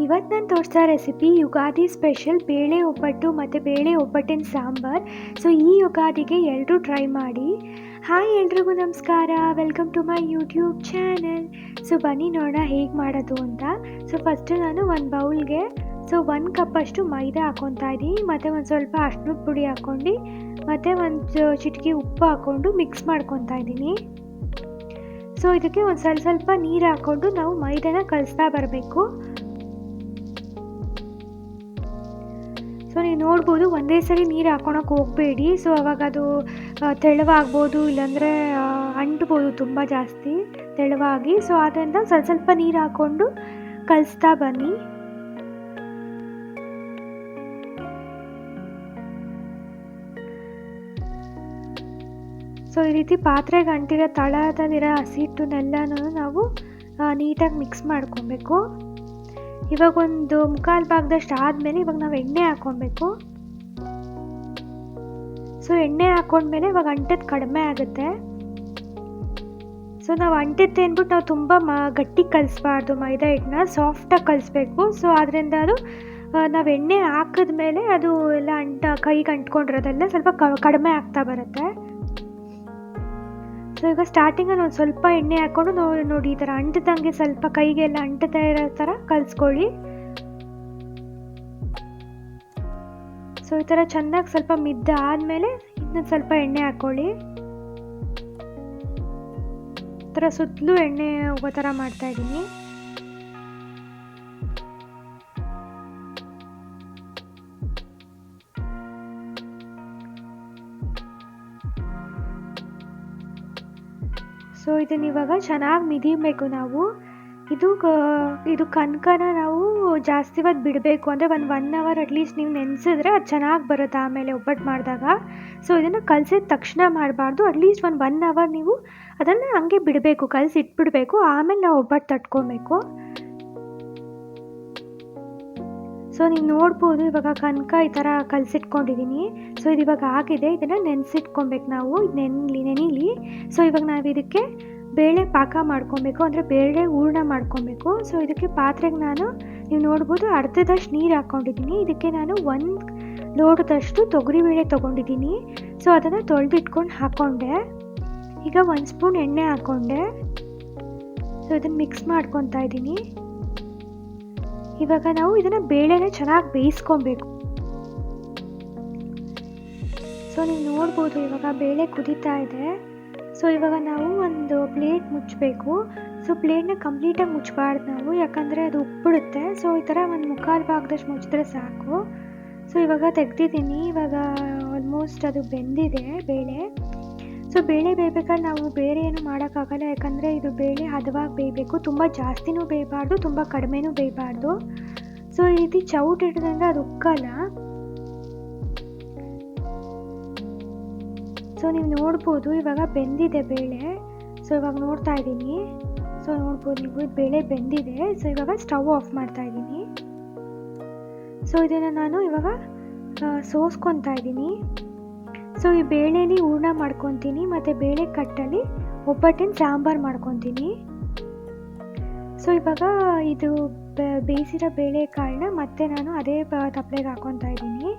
ಇವತ್ತು ನಾನು ತೋರಿಸೋ ರೆಸಿಪಿ ಯುಗಾದಿ ಸ್ಪೆಷಲ್ ಬೇಳೆ ಒಬ್ಬಟ್ಟು ಮತ್ತು ಬೇಳೆ ಒಬ್ಬಟ್ಟಿನ ಸಾಂಬಾರ್. ಸೊ ಈ ಯುಗಾದಿಗೆ ಎಲ್ಲರೂ ಟ್ರೈ ಮಾಡಿ. ಹಾಯ್ ಎಲ್ರಿಗೂ ನಮಸ್ಕಾರ, welcome to my YouTube channel. So ಬನ್ನಿ ನೋಡೋಣ ಹೇಗೆ ಮಾಡೋದು ಅಂತ. ಸೊ ಫಸ್ಟು ನಾನು ಒಂದು ಬೌಲ್ಗೆ 1 ಕಪ್ ಅಷ್ಟು ಮೈದಾ ಹಾಕ್ಕೊತಾ ಇದ್ದೀನಿ, ಮತ್ತು ಒಂದು ಸ್ವಲ್ಪ ಅರಿಶಿನದ ಪುಡಿ ಹಾಕ್ಕೊಂಡು, ಮತ್ತು ಒಂದು ಚಿಟಿಕೆ ಉಪ್ಪು ಹಾಕ್ಕೊಂಡು ಮಿಕ್ಸ್ ಮಾಡ್ಕೊತಾ ಇದ್ದೀನಿ. ಸೊ ಇದಕ್ಕೆ ಒಂದು ಸ್ವಲ್ಪ ನೀರು ಹಾಕ್ಕೊಂಡು ನಾವು ಮೈದಾನ ಕಲಿಸ್ತಾ ಬರಬೇಕು. ಸೊ ನೀವು ನೋಡ್ಬೋದು, ಒಂದೇ ಸರಿ ನೀರು ಹಾಕ್ಕೊಳಕ್ಕೆ ಹೋಗಬೇಡಿ. ಸೊ ಅವಾಗ ಅದು ತೆಳುವಾಗ್ಬೋದು, ಇಲ್ಲಾಂದರೆ ಅಂಟ್ಬೋದು ತುಂಬ ಜಾಸ್ತಿ ತೆಳುವಾಗಿ. ಸೊ ಆದ್ದರಿಂದ ಸ್ವಲ್ಪ ನೀರು ಹಾಕ್ಕೊಂಡು ಕಲಿಸ್ತಾ ಬನ್ನಿ. ಸೊ ಈ ರೀತಿ ಪಾತ್ರೆಗೆ ಅಂಟಿರೋ ತಳದಲ್ಲಿರೋ ಹಸಿಟ್ಟನ್ನೆಲ್ಲನೂ ನಾವು ನೀಟಾಗಿ ಮಿಕ್ಸ್ ಮಾಡ್ಕೊಬೇಕು. ಇವಾಗ ಒಂದು ಮುಕ್ಕಾಲು ಭಾಗದಷ್ಟು ಆದಮೇಲೆ ಇವಾಗ ನಾವು ಎಣ್ಣೆ ಹಾಕ್ಕೊಬೇಕು. ಸೊ ಎಣ್ಣೆ ಹಾಕ್ಕೊಂಡ್ಮೇಲೆ ಇವಾಗ ಅಂಟದ್ದು ಕಡಿಮೆ ಆಗುತ್ತೆ. ಸೊ ನಾವು ಅಂಟತ್ತೆ ಅಂದ್ಬಿಟ್ಟು ನಾವು ತುಂಬ ಗಟ್ಟಿ ಕಲಿಸ್ಬಾರ್ದು, ಮೈದಾ ಹಿಟ್ಟನ್ನ ಸಾಫ್ಟಾಗಿ ಕಲಿಸ್ಬೇಕು. ಸೊ ಅದರಿಂದ ಅದು ನಾವು ಎಣ್ಣೆ ಹಾಕಿದ್ಮೇಲೆ ಅದು ಎಲ್ಲ ಕೈಗೆ ಅಂಟ್ಕೊಂಡಿರೋದೆಲ್ಲ ಸ್ವಲ್ಪ ಕಡಿಮೆ ಆಗ್ತಾ ಬರುತ್ತೆ. ಸೊ ಈಗ ಸ್ಟಾರ್ಟಿಂಗಲ್ಲಿ ಒಂದು ಸ್ವಲ್ಪ ಎಣ್ಣೆ ಹಾಕ್ಕೊಂಡು ನೋಡಿ ಈ ಥರ ಅಂಟದಂಗೆ ಸ್ವಲ್ಪ ಕೈಗೆಲ್ಲ ಅಂಟತಾ ಇರೋ ಥರ ಕಲಿಸ್ಕೊಳ್ಳಿ. ಸೊ ಈ ಥರ ಚೆನ್ನಾಗಿ ಸ್ವಲ್ಪ ಮಿದ್ದ ಆದಮೇಲೆ ಇನ್ನೊಂದು ಸ್ವಲ್ಪ ಎಣ್ಣೆ ಹಾಕ್ಕೊಳ್ಳಿ. ಈ ಥರ ಸುತ್ತಲೂ ಎಣ್ಣೆ ಹೋಗೋ ಥರ ಮಾಡ್ತಾಯಿದ್ದೀನಿ. ಸೊ ಇದನ್ನ ಇವಾಗ ಚೆನ್ನಾಗಿ ಮಿದಿಬೇಕು ನಾವು. ಇದು ಕನಕನ ನಾವು ಜಾಸ್ತಿ ಹೊತ್ತು ಬಿಡಬೇಕು, ಅಂದರೆ ಒಂದು 1 ಅವರ್ ಅಟ್ಲೀಸ್ಟ್ ನೀವು ನೆನೆಸಿದ್ರೆ ಅದು ಚೆನ್ನಾಗಿ ಬರುತ್ತೆ ಆಮೇಲೆ ಒಬ್ಬಟ್ಟು ಮಾಡಿದಾಗ. ಸೊ ಇದನ್ನು ಕಲಸಿದ ತಕ್ಷಣ ಮಾಡಬಾರ್ದು, ಅಟ್ಲೀಸ್ಟ್ ಒಂದು 1 ಅವರ್ ನೀವು ಅದನ್ನು ಹಂಗೆ ಬಿಡಬೇಕು, ಕಲಸಿ ಇಟ್ಬಿಡಬೇಕು. ಆಮೇಲೆ ನಾವು ಒಬ್ಬಟ್ಟು ತಟ್ಕೊಬೇಕು. ಸೊ ನೀವು ನೋಡ್ಬೋದು ಇವಾಗ ಕನಕ ಈ ಥರ ಕಲಸಿಟ್ಕೊಂಡಿದ್ದೀನಿ. ಸೊ ಇದು ಇವಾಗ ಆಗಿದೆ, ಇದನ್ನು ನೆನೆಸಿಟ್ಕೊಬೇಕು ನಾವು, ನೆನೀಲಿ. ಸೊ ಇವಾಗ ನಾವು ಇದಕ್ಕೆ ಬೇಳೆ ಪಾಕ ಮಾಡ್ಕೊಬೇಕು, ಅಂದರೆ ಬೇಳೆ ಹೂರಣ ಮಾಡ್ಕೊಬೇಕು. ಸೊ ಇದಕ್ಕೆ ಪಾತ್ರೆಗೆ ನೀವು ನೋಡ್ಬೋದು ಅರ್ಧದಷ್ಟು ನೀರು ಹಾಕ್ಕೊಂಡಿದ್ದೀನಿ. ಇದಕ್ಕೆ ನಾನು 1 ಲೋಟದಷ್ಟು ತೊಗರಿಬೇಳೆ ತೊಗೊಂಡಿದ್ದೀನಿ. ಸೊ ಅದನ್ನು ತೊಳೆದಿಟ್ಕೊಂಡು ಹಾಕ್ಕೊಂಡೆ. ಈಗ 1 ಸ್ಪೂನ್ ಎಣ್ಣೆ ಹಾಕ್ಕೊಂಡೆ. ಸೊ ಇದನ್ನು ಮಿಕ್ಸ್ ಮಾಡ್ಕೊತಾ ಇದ್ದೀನಿ. ಇವಾಗ ನಾವು ಇದನ್ನು ಬೇಳೆನ ಚೆನ್ನಾಗಿ ಬೇಯಿಸ್ಕೊಬೇಕು. ಸೊ ನೀವು ನೋಡ್ಬೋದು ಇವಾಗ ಬೇಳೆ ಕುದೀತಾ ಇದೆ. ಸೊ ಇವಾಗ ನಾವು ಒಂದು ಪ್ಲೇಟ್ ಮುಚ್ಚಬೇಕು. ಸೊ ಪ್ಲೇಟ್ನ ಕಂಪ್ಲೀಟಾಗಿ ಮುಚ್ಚಬಾರ್ದು ನಾವು, ಯಾಕಂದರೆ ಅದು ಉಪ್ಪಿಡುತ್ತೆ. ಸೊ ಈ ಥರ ಒಂದು ಮುಕ್ಕಾಲು ಭಾಗದಷ್ಟು ಮುಚ್ಚಿದ್ರೆ ಸಾಕು. ಸೊ ಇವಾಗ ತೆಗ್ದಿದ್ದೀನಿ. ಇವಾಗ ಆಲ್ಮೋಸ್ಟ್ ಅದು ಬೆಂದಿದೆ ಬೇಳೆ. ಸೊ ಬೇಳೆ ಬೇಯಬೇಕಾದ್ರೆ ನಾವು ಬೇರೆ ಏನು ಮಾಡೋಕ್ಕಾಗಲ್ಲ, ಯಾಕಂದರೆ ಇದು ಬೇಳೆ ಹದವಾಗಿ ಬೇಯಬೇಕು. ತುಂಬ ಜಾಸ್ತಿನೂ ಬೇಯಬಾರ್ದು, ತುಂಬ ಕಡಿಮೆನೂ ಬೇಯಬಾರ್ದು. ಸೊ ಈ ರೀತಿ ಚೌಟ್ ಹಿಡಿದಂಗೆ ಅದು ಉಕ್ಕಲ್ಲ. ಸೊ ನೀವು ನೋಡ್ಬೋದು ಇವಾಗ ಬೆಂದಿದೆ ಬೇಳೆ. ಸೊ ಇವಾಗ ನೋಡ್ತಾ ಇದ್ದೀನಿ. ಸೊ ನೋಡ್ಬೋದು ನೀವು ಇದು ಬೇಳೆ ಬೆಂದಿದೆ. ಸೊ ಇವಾಗ ಸ್ಟವ್ ಆಫ್ ಮಾಡ್ತಾ ಇದ್ದೀನಿ. ಸೊ ಇದನ್ನು ನಾನು ಇವಾಗ ಸೋಸ್ಕೊತಾ ಇದ್ದೀನಿ. ಸೊ ಈ ಬೇಳೆಲಿ ಹೂರಣ ಮಾಡ್ಕೊತೀನಿ, ಮತ್ತು ಬೇಳೆ ಕಟ್ಟಲ್ಲಿ ಒಬ್ಬಟ್ಟಿನ ಸಾಂಬಾರು ಮಾಡ್ಕೊತೀನಿ. ಸೊ ಇವಾಗ ಇದು ಬೇಯಿಸಿರೋ ಬೇಳೆಕಾಳನ್ನ ಮತ್ತೆ ನಾನು ಅದೇ ತಪ್ಪಲೆಗೆ ಹಾಕ್ಕೊತಾ ಇದ್ದೀನಿ.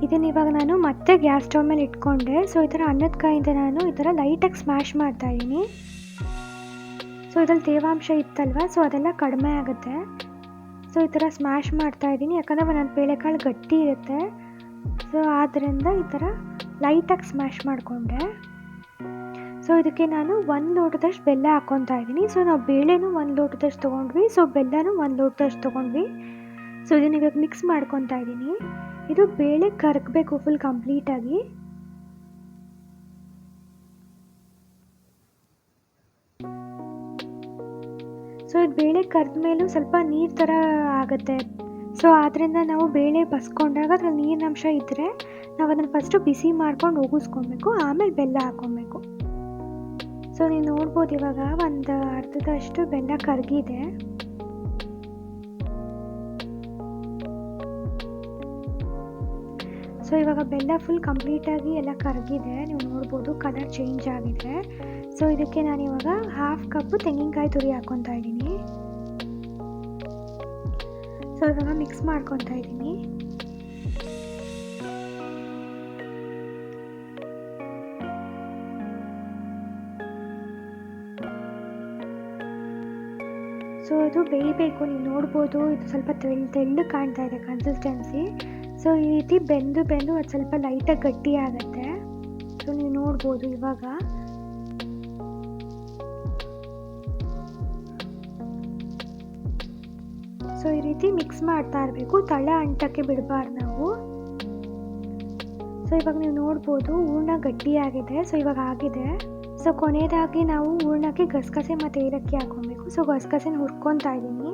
ಇದನ್ನು ಇವಾಗ ನಾನು ಮತ್ತೆ ಗ್ಯಾಸ್ ಸ್ಟವ್ ಮೇಲೆ ಇಟ್ಕೊಂಡೆ. ಸೊ ಈ ಥರ ಅನ್ನದ ಕಾಯಿಂದ ನಾನು ಈ ಥರ ಲೈಟಾಗಿ ಸ್ಮ್ಯಾಶ್ ಮಾಡ್ತಾ ಇದ್ದೀನಿ. ಸೊ ಇದ್ರಲ್ಲಿ ತೇವಾಂಶ ಇತ್ತಲ್ವ, ಸೊ ಅದೆಲ್ಲ ಕಡಿಮೆ ಆಗುತ್ತೆ. ಸೊ ಈ ಥರ ಸ್ಮ್ಯಾಶ್ ಮಾಡ್ತಾ ಇದ್ದೀನಿ, ಯಾಕಂದರೆ ಒಂದೊಂದು ಬೇಳೆಕಾಳು ಗಟ್ಟಿ ಇರುತ್ತೆ. ಸೊ ಆದ್ದರಿಂದ ಈ ಥರ ಲೈಟಾಗಿ ಸ್ಮ್ಯಾಶ್ ಮಾಡಿಕೊಂಡೆ. ಸೊ ಇದಕ್ಕೆ ನಾನು 1 ಲೋಟದಷ್ಟು ಬೆಲ್ಲ ಹಾಕ್ಕೊತಾ ಇದ್ದೀನಿ. ಸೊ ನಾವು ಬೇಳೆನೂ 1 ಲೋಟದಷ್ಟು ತೊಗೊಂಡ್ವಿ, ಸೊ ಬೆಲ್ಲನೂ 1 ಲೋಟದಷ್ಟು ತೊಗೊಂಡ್ವಿ. ಸೊ ಇದನ್ನ ಇವಾಗ ಮಿಕ್ಸ್ ಮಾಡ್ಕೊತಾ ಇದ್ದೀನಿ. ಇದು ಬೇಳೆ ಕರಗಬೇಕು ಫುಲ್ ಕಂಪ್ಲೀಟಾಗಿ. ಸೊ ಇದು ಬೇಳೆ ಕರೆದ ಮೇಲೂ ಸ್ವಲ್ಪ ನೀರು ಥರ ಆಗುತ್ತೆ. ಸೊ ಆದ್ದರಿಂದ ನಾವು ಬೇಳೆ ಬಸ್ಕೊಂಡಾಗ ಅದ್ರಲ್ಲಿ ನೀರಿನಂಶ ಇದ್ದರೆ ನಾವು ಅದನ್ನು ಫಸ್ಟು ಬಿಸಿ ಮಾಡ್ಕೊಂಡು ಉಗಿಸ್ಕೊಬೇಕು, ಆಮೇಲೆ ಬೆಲ್ಲ ಹಾಕ್ಕೊಬೇಕು. ಸೊ ನೀವು ನೋಡ್ಬೋದು ಇವಾಗ ಒಂದು ಅರ್ಧದಷ್ಟು ಬೆಲ್ಲ ಕರಗಿದೆ. ಸೊ ಇವಾಗ ಬೆಲ್ಲ ಫುಲ್ ಕಂಪ್ಲೀಟಾಗಿ ಎಲ್ಲ ಕರಗಿದೆ. ನೀವು ನೋಡ್ಬೋದು ಕಲರ್ ಚೇಂಜ್ ಆಗಿದೆ. ಸೊ ಇದಕ್ಕೆ ನಾನು ಇವಾಗ 1/2 ಕಪ್ ತೆಂಗಿನಕಾಯಿ ತುರಿ ಹಾಕ್ಕೊತಾ ಇದ್ದೀನಿ. ಸೊ ಇವಾಗ ಮಿಕ್ಸ್ ಮಾಡ್ಕೊತಾ ಇದ್ದೀನಿ. ಸೊ ಇದು ಬೇಯಬೇಕು, ನೀವು ನೋಡ್ಬೋದು ಇದು ಸ್ವಲ್ಪ ತೆಳ್ಳಗೆ ಕಾಣ್ತಾ ಇದೆ ಕನ್ಸಿಸ್ಟೆನ್ಸಿ. ಸೊ ಈ ರೀತಿ ಬೆಂದು ಅದು ಸ್ವಲ್ಪ ಲೈಟಾಗಿ ಗಟ್ಟಿ ಆಗುತ್ತೆ. ಸೊ ನೀವು ನೋಡ್ಬೋದು ಇವಾಗ. ಸೊ ಈ ರೀತಿ ಮಿಕ್ಸ್ ಮಾಡ್ತಾ ಇರಬೇಕು, ತಳ ಅಂಟಕ್ಕೆ ಬಿಡಬಾರ್ದು ನಾವು. ಸೊ ಇವಾಗ ನೀವು ನೋಡ್ಬೋದು ಹೂರ್ಣ ಗಟ್ಟಿಯಾಗಿದೆ. ಸೊ ಇವಾಗ ಆಗಿದೆ. ಸೊ ಕೊನೆಯದಾಗಿ ನಾವು ಹೂರ್ಣಕ್ಕೆ ಗಸಗಸೆ ಮತ್ತು ಏಲಕ್ಕಿ ಹಾಕೊಬೇಕು. ಸೊ ಗಸಗಸೆನ ಹುರ್ಕೊತಾ ಇದ್ದೀನಿ.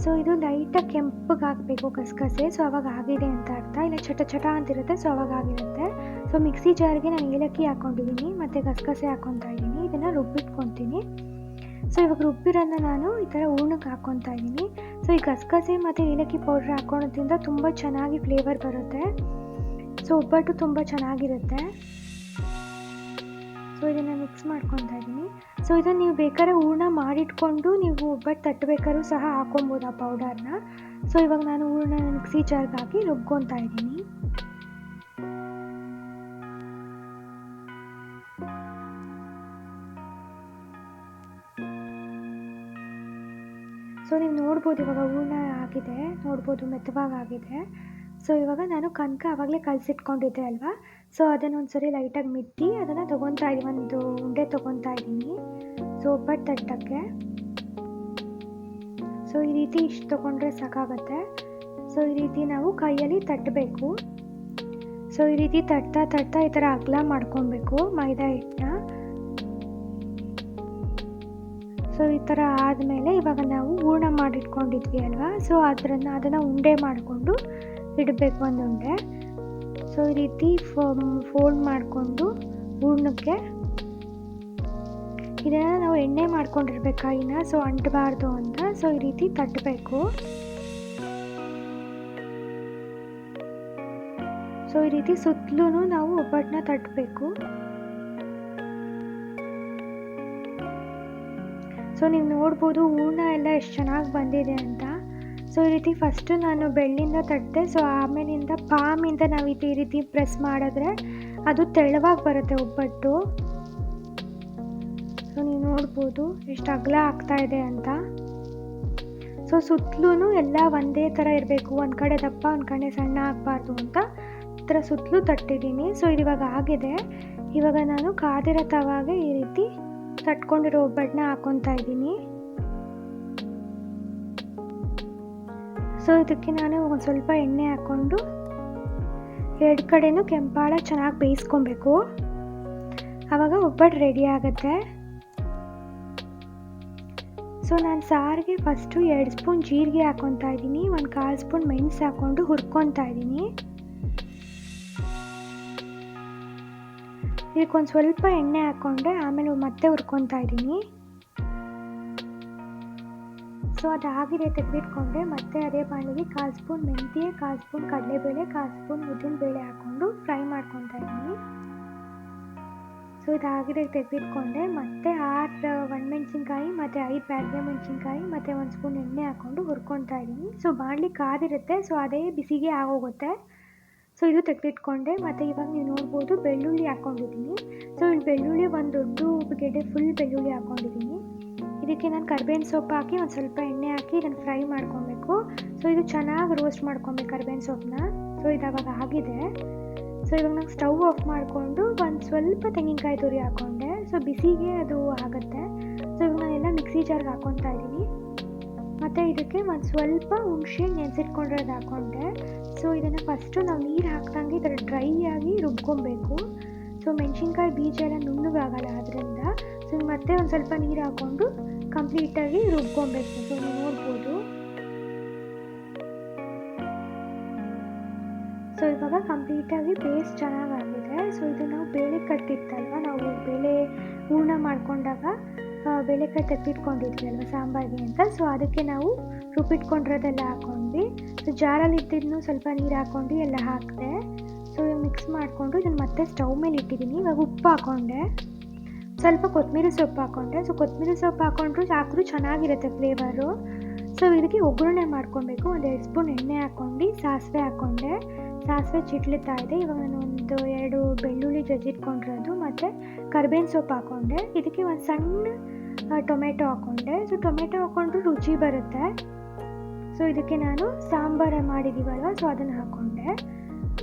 ಸೊ ಇದು ಲೈಟಾಗಿ ಕೆಂಪಗೆ ಹಾಕಬೇಕು ಗಸಗಸೆ. ಸೊ ಅವಾಗ ಆಗಿದೆ ಅಂತ ಅರ್ಥ, ಇಲ್ಲ ಚಟ ಅಂತಿರುತ್ತೆ. ಸೊ ಅವಾಗ ಆಗಿರುತ್ತೆ. ಸೊ ಮಿಕ್ಸಿ ಜಾರ್ಗೆ ನಾನು ಏಲಕ್ಕಿ ಹಾಕ್ಕೊಂಡಿದ್ದೀನಿ ಮತ್ತು ಗಸಗಸೆ ಹಾಕ್ಕೊತಾ ಇದ್ದೀನಿ. ಇದನ್ನು ರುಬ್ಬಿಟ್ಕೊತೀನಿ. ಸೊ ಇವಾಗ ರುಬ್ಬಿರೋದನ್ನ ನಾನು ಈ ಥರ ಹೂರ್ಣಕ್ಕೆ ಹಾಕ್ಕೊತಾ ಇದ್ದೀನಿ. ಸೊ ಈ ಗಸಗಸೆ ಮತ್ತು ಏಲಕ್ಕಿ ಪೌಡ್ರ್ ಹಾಕೋದ್ರಿಂದ ತುಂಬ ಚೆನ್ನಾಗಿ ಫ್ಲೇವರ್ ಬರುತ್ತೆ. ಸೊ ಒಬ್ಬಟ್ಟು ತುಂಬ ಚೆನ್ನಾಗಿರುತ್ತೆ. ಸೊ ಇದನ್ನು ಮಿಕ್ಸ್ ಮಾಡ್ಕೊತಾ ಇದ್ದೀನಿ. ಸೊ ಇದನ್ನು ನೀವು ಬೇಕಾದ್ರೆ ಹೂರ್ಣ ಮಾಡಿಟ್ಕೊಂಡು ನೀವು ಒಬ್ಬಟ್ಟು ತಟ್ಟಬೇಕಾದ್ರೂ ಸಹ ಹಾಕೊಬೋದು ಆ ಪೌಡರ್ನ. ಸೊ ಇವಾಗ ನಾನು ಹೂರ್ಣ ಮಿಕ್ಸಿ ಜಾರ್ಗೆ ಹಾಕಿ ರುಬ್ಕೊತಾ ಇದ್ದೀನಿ. ಸೊ ನೀವು ನೋಡ್ಬೋದು ಇವಾಗ ಹೂರ್ಣ ಆಗಿದೆ, ನೋಡ್ಬೋದು ಮೆತ್ತವಾಗಿದೆ. ಸೊ ಇವಾಗ ನಾನು ಕನಕ ಆವಾಗಲೇ ಕಲಸಿಟ್ಕೊಂಡಿದ್ದೆ ಅಲ್ವಾ, ಸೊ ಅದನ್ನು ಒಂದ್ಸರಿ ಲೈಟಾಗಿ ಮಿತ್ತಿ ಅದನ್ನು ತೊಗೊತಾ ಇದ್ದೀನಿ, ಒಂದು ಉಂಡೆ ತೊಗೊತಾ ಇದ್ದೀನಿ. ಸೊ ಒಬ್ಬಟ್ಟು ತಟ್ಟಕ್ಕೆ ಸೊ ಈ ರೀತಿ ಇಷ್ಟು ತೊಗೊಂಡ್ರೆ ಸಾಕಾಗುತ್ತೆ. ಸೊ ಈ ರೀತಿ ನಾವು ಕೈಯಲ್ಲಿ ತಟ್ಟಬೇಕು. ಸೊ ಈ ರೀತಿ ತಟ್ತಾ ಈ ಥರ ಅಗಲ ಮಾಡ್ಕೊಬೇಕು ಮೈದಾ ಹಿಟ್ಟನ್ನ. ಸೊ ಈ ಥರ ಆದಮೇಲೆ ಇವಾಗ ನಾವು ಹೂರ್ಣ ಮಾಡಿಟ್ಕೊಂಡಿದ್ವಿ ಅಲ್ವಾ, ಸೊ ಅದನ್ನು ಉಂಡೆ ಮಾಡಿಕೊಂಡು ಇಡಬೇಕು ಒಂದು ಉಂಡೆ. ಸೊ ಈ ರೀತಿ ಫೋಲ್ಡ್ ಮಾಡಿಕೊಂಡು ಹೂರ್ಣಕ್ಕೆ ಇದನ್ನು ನಾವು ಎಣ್ಣೆ ಮಾಡ್ಕೊಂಡಿರ್ಬೇಕು ಕೈನ, ಸೊ ಅಂಟಬಾರ್ದು ಅಂತ. ಸೊ ಈ ರೀತಿ ತಟ್ಟಬೇಕು. ಸೊ ಈ ರೀತಿ ಸುತ್ತಲೂ ನಾವು ಒಬ್ಬಟ್ಟನ್ನ ತಟ್ಟಬೇಕು. ಸೊ ನೀವು ನೋಡ್ಬೋದು ಹೂರ್ಣ ಎಲ್ಲ ಎಷ್ಟು ಚೆನ್ನಾಗಿ ಬಂದಿದೆ ಅಂತ. ಸೊ ಈ ರೀತಿ ಫಸ್ಟು ನಾನು ಬೆಳ್ಳಿಂದ ತಟ್ಟೆ. ಸೊ ಆಮೇಲಿಂದ ಪಾಮಿಂದ ನಾವು ಈ ರೀತಿ ಪ್ರೆಸ್ ಮಾಡಿದ್ರೆ ಅದು ತೆಳುವಾಗಿ ಬರುತ್ತೆ ಒಬ್ಬಟ್ಟು. ಸೊ ನೀವು ನೋಡ್ಬೋದು ಎಷ್ಟು ಅಗಲ ಆಗ್ತಾ ಇದೆ ಅಂತ. ಸೊ ಸುತ್ತಲೂ ಎಲ್ಲ ಒಂದೇ ಥರ ಇರಬೇಕು, ಒಂದು ಕಡೆ ದಪ್ಪ ಒಂದು ಕಡೆ ಸಣ್ಣ ಆಗಬಾರ್ದು ಅಂತ ಈ ಥರ ಸುತ್ತಲೂ ತಟ್ಟಿದ್ದೀನಿ. ಸೊ ಇದು ಇವಾಗ ಆಗಿದೆ. ಇವಾಗ ನಾನು ಕಾದಿರೋ ತವಾಗೆ ಈ ರೀತಿ ತಟ್ಕೊಂಡಿರೋ ಒಬ್ಬಟ್ಟನ್ನ ಹಾಕ್ಕೊತಾ ಇದ್ದೀನಿ. ಸೊ ಇದಕ್ಕೆ ನಾನು ಒಂದು ಸ್ವಲ್ಪ ಎಣ್ಣೆ ಹಾಕ್ಕೊಂಡು ಎರಡು ಕಡೆನೂ ಕೆಂಪಾಳ ಚೆನ್ನಾಗಿ ಬೇಯಿಸ್ಕೊಬೇಕು. ಆವಾಗ ಒಬ್ಬಟ್ಟು ರೆಡಿ ಆಗುತ್ತೆ. ಸೊ ನಾನು ಸಾರಿಗೆ ಫಸ್ಟು 2 ಸ್ಪೂನ್ ಜೀರಿಗೆ ಹಾಕ್ಕೊತಾ ಇದ್ದೀನಿ, 1/4 ಸ್ಪೂನ್ ಮೆಣಸು ಹಾಕ್ಕೊಂಡು ಹುರ್ಕೊತಾ ಇದ್ದೀನಿ. ಇದಕ್ಕೊಂದು ಸ್ವಲ್ಪ ಎಣ್ಣೆ ಹಾಕ್ಕೊಂಡೆ ಆಮೇಲೆ ಮತ್ತೆ ಹುರ್ಕೊತಾ ಇದ್ದೀನಿ. ಸೊ ಅದಾಗಿದೆ ತೆಗೆದಿಟ್ಕೊಂಡೆ. ಮತ್ತೆ ಅದೇ ಬಾಣಲಿಗೆ 1/4 ಸ್ಪೂನ್ ಮೆಂತ್ಯ, 1/4 ಸ್ಪೂನ್ ಕಡಲೆಬೇಳೆ, 1/4 ಸ್ಪೂನ್ ಉದ್ದಿನಬೇಳೆ ಹಾಕ್ಕೊಂಡು ಫ್ರೈ ಮಾಡ್ಕೊತಾ ಇದ್ದೀನಿ. ಸೊ ಇದಾಗಿದೆ ತೆಗೆದಿಟ್ಕೊಂಡೆ. ಮತ್ತೆ 6 ಒಣಮೆಣ್ಸಿನ್ಕಾಯಿ ಮತ್ತು 5 ಬ್ಯಾಡಗೆ ಮೆಣಸಿನ್ಕಾಯಿ ಮತ್ತು 1 ಸ್ಪೂನ್ ಎಣ್ಣೆ ಹಾಕ್ಕೊಂಡು ಹುರ್ಕೊತಾ ಇದ್ದೀನಿ. ಸೊ ಬಾಣಲಿ ಕಾದಿರುತ್ತೆ, ಸೊ ಅದೇ ಬಿಸಿಗೆ ಆಗೋಗುತ್ತೆ. ಸೊ ಇದು ತೆಗೆದಿಟ್ಕೊಂಡೆ. ಮತ್ತು ಇವಾಗ ನೀವು ನೋಡ್ಬೋದು ಬೆಳ್ಳುಳ್ಳಿ ಹಾಕ್ಕೊಂಡಿದ್ದೀನಿ. ಸೊ ಇಲ್ಲಿ ಬೆಳ್ಳುಳ್ಳಿ ಒಂದು ದೊಡ್ಡ ಗೆಡ್ಡೆ ಫುಲ್ ಬೆಳ್ಳುಳ್ಳಿ ಹಾಕ್ಕೊಂಡಿದ್ದೀನಿ. ಇದಕ್ಕೆ ನಾನು ಕರ್ಬೇವಿನ ಸೊಪ್ಪು ಹಾಕಿ ಒಂದು ಸ್ವಲ್ಪ ಎಣ್ಣೆ ಹಾಕಿ ಇದನ್ನು ಫ್ರೈ ಮಾಡ್ಕೊಬೇಕು. ಸೊ ಇದು ಚೆನ್ನಾಗಿ ರೋಸ್ಟ್ ಮಾಡ್ಕೊಬೇಕು ಕರ್ಬೇವಿನ ಸೊಪ್ಪನ್ನ. ಸೊ ಇದಾವಾಗ ಆಗಿದೆ. ಸೊ ಇವಾಗ ನಾನು ಸ್ಟವ್ ಆಫ್ ಮಾಡಿಕೊಂಡು ಒಂದು ಸ್ವಲ್ಪ ತೆಂಗಿನಕಾಯಿ ತುರಿ ಹಾಕ್ಕೊಂಡೆ. ಸೊ ಬಿಸಿಗೆ ಅದು ಆಗುತ್ತೆ. ಸೊ ಇವಾಗ ನಾನೆಲ್ಲ ಮಿಕ್ಸಿ ಜಾರ್ಗೆ ಹಾಕ್ಕೊತಾ ಇದ್ದೀನಿ. ಮತ್ತು ಇದಕ್ಕೆ ಒಂದು ಸ್ವಲ್ಪ ಹುಣಸೆ ನೆನೆಸಿಟ್ಕೊಂಡಿರೋದು ಹಾಕ್ಕೊಂಡೆ. ಸೊ ಇದನ್ನು ಫಸ್ಟು ನಾವು ನೀರು ಹಾಕ್ದಂಗೆ ಈ ಥರ ಡ್ರೈ ಆಗಿ ರುಬ್ಕೊಬೇಕು. ಸೊ ಮೆಣಸಿನ್ಕಾಯಿ ಬೀಜ ಎಲ್ಲ ನುಣ್ಣಗಾಗಲ್ಲ ಅದರಿಂದ. ಸೊ ಮತ್ತೆ ಒಂದು ಸ್ವಲ್ಪ ನೀರು ಹಾಕ್ಕೊಂಡು ಕಂಪ್ಲೀಟಾಗಿ ರುಬ್ಕೊಬೇಕು. ಸೊ ನೀವು ನೋಡ್ಬೋದು. ಸೊ ಇವಾಗ ಕಂಪ್ಲೀಟಾಗಿ ಪೇಸ್ಟ್ ಚೆನ್ನಾಗಾಗಿದೆ. ಸೊ ಇದು ನಾವು ಬೇಳೆ ಕಟ್ಟಿತ್ತಲ್ವ, ನಾವು ಬೇಳೆ ಹೂರ್ಣ ಮಾಡಿಕೊಂಡಾಗ ಬೇಳೆಕಾಯಿ ತೆಗೆದಿಟ್ಕೊಂಡಿದ್ವಿ ಅಲ್ವ ಸಾಂಬಾರಿಗೆ ಅಂತ. ಸೊ ಅದಕ್ಕೆ ನಾವು ರುಬ್ಬಿಟ್ಕೊಂಡಿರೋದೆಲ್ಲ ಹಾಕ್ಕೊಂಡ್ವಿ. ಸೊ ಜಾರಲ್ಲಿ ಇದ್ದಿದ್ದನ್ನು ಸ್ವಲ್ಪ ನೀರು ಹಾಕ್ಕೊಂಡು ಎಲ್ಲ ಹಾಕಿದೆ. ಸೊ ಮಿಕ್ಸ್ ಮಾಡಿಕೊಂಡು ಇದನ್ನು ಮತ್ತೆ ಸ್ಟವ್ ಮೇಲೆ ಇಟ್ಟಿದ್ದೀನಿ. ಇವಾಗ ಉಪ್ಪು ಹಾಕ್ಕೊಂಡೆ, ಸ್ವಲ್ಪ ಕೊತ್ತಂಬರಿ ಸೊಪ್ಪು ಹಾಕ್ಕೊಂಡೆ. ಸೊ ಕೊತ್ತಂಬರಿ ಸೊಪ್ಪು ಹಾಕ್ಕೊಂಡ್ರು ಚೆನ್ನಾಗಿರುತ್ತೆ ಫ್ಲೇವರು. ಸೊ ಇದಕ್ಕೆ ಒಗ್ಗರಣೆ ಮಾಡ್ಕೊಬೇಕು. ಒಂದು 2 ಸ್ಪೂನ್ ಎಣ್ಣೆ ಹಾಕ್ಕೊಂಡು ಸಾಸಿವೆ ಹಾಕ್ಕೊಂಡೆ. ಸಾಸಿವೆ ಚಿಟ್ಲಿತಾ ಇದೆ. ಇವಾಗ ನಾನು ಒಂದು 2 ಬೆಳ್ಳುಳ್ಳಿ ಜಜ್ಜಿಟ್ಕೊಂಡಿರೋದು ಮತ್ತು ಕರಿಬೇವಿನ ಸೊಪ್ಪು ಹಾಕ್ಕೊಂಡೆ. ಇದಕ್ಕೆ ಒಂದು ಸಣ್ಣ ಟೊಮೆಟೊ ಹಾಕ್ಕೊಂಡೆ. ಸೊ ಟೊಮೆಟೊ ಹಾಕ್ಕೊಂಡ್ರೆ ರುಚಿ ಬರುತ್ತೆ. ಸೊ ಇದಕ್ಕೆ ನಾನು ಸಾಂಬಾರು ಮಾಡಿದ್ದೀವಲ್ವ, ಸೊ ಅದನ್ನು ಹಾಕ್ಕೊಂಡೆ.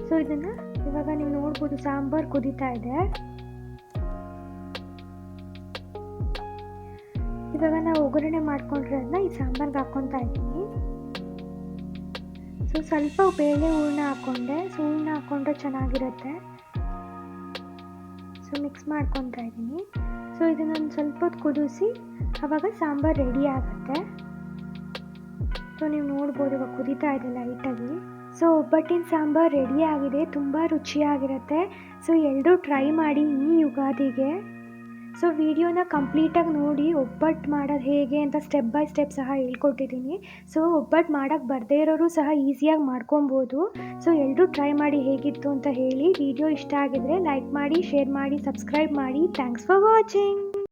ಸೊ ಇದನ್ನು ಇವಾಗ ನೀವು ನೋಡ್ಬೋದು, ಸಾಂಬಾರು ಕುದೀತಾ ಇದೆ. ಇವಾಗ ನಾವು ಒಗ್ಗರಣೆ ಮಾಡ್ಕೊಂಡಿರೋದನ್ನ ಈ ಸಾಂಬಾರ್ಗೆ ಹಾಕ್ಕೊತಾ ಇದ್ದೀನಿ. ಸೊ ಸ್ವಲ್ಪ ಬೇಳೆ ಹೂರಣ ಹಾಕ್ಕೊಂಡೆ. ಸೊ ಹೂರಣ ಹಾಕ್ಕೊಂಡ್ರೆ ಚೆನ್ನಾಗಿರುತ್ತೆ. ಸೊ ಮಿಕ್ಸ್ ಮಾಡ್ಕೊತಾ ಇದ್ದೀನಿ. ಸೊ ಇದನ್ನೊಂದು ಸ್ವಲ್ಪ ಹೊತ್ತು ಕುದಿಸಿ ಆವಾಗ ಸಾಂಬಾರು ರೆಡಿ ಆಗುತ್ತೆ. ಸೊ ನೀವು ನೋಡ್ಬೋದು, ಇವಾಗ ಕುದೀತಾ ಇದೆ ಲೈಟಾಗಿ. ಸೊ ಒಬ್ಬಟ್ಟಿನ ಸಾಂಬಾರು ರೆಡಿ ಆಗಿದೆ. ತುಂಬ ರುಚಿಯಾಗಿರುತ್ತೆ. ಸೊ ಎಲ್ಲರೂ ಟ್ರೈ ಮಾಡಿ ಈ ಯುಗಾದಿಗೆ. ಸೊ ವಿಡಿಯೋನ ಕಂಪ್ಲೀಟಾಗಿ ನೋಡಿ ಒಬ್ಬಟ್ಟು ಮಾಡೋದು ಹೇಗೆ ಅಂತ ಸ್ಟೆಪ್ ಬೈ ಸ್ಟೆಪ್ ಸಹ ಹೇಳ್ಕೊಟ್ಟಿದ್ದೀನಿ. ಸೊ ಒಬ್ಬಟ್ಟು ಮಾಡೋಕ್ಕೆ ಬರದೇ ಇರೋರು ಸಹ ಈಸಿಯಾಗಿ ಮಾಡ್ಕೊಬೋದು. ಸೊ ಎಲ್ಲರೂ ಟ್ರೈ ಮಾಡಿ ಹೇಗಿತ್ತು ಅಂತ ಹೇಳಿ. ವಿಡಿಯೋ ಇಷ್ಟ ಆಗಿದ್ರೆ ಲೈಕ್ ಮಾಡಿ, ಶೇರ್ ಮಾಡಿ, ಸಬ್ಸ್ಕ್ರೈಬ್ ಮಾಡಿ. Thanks for watching.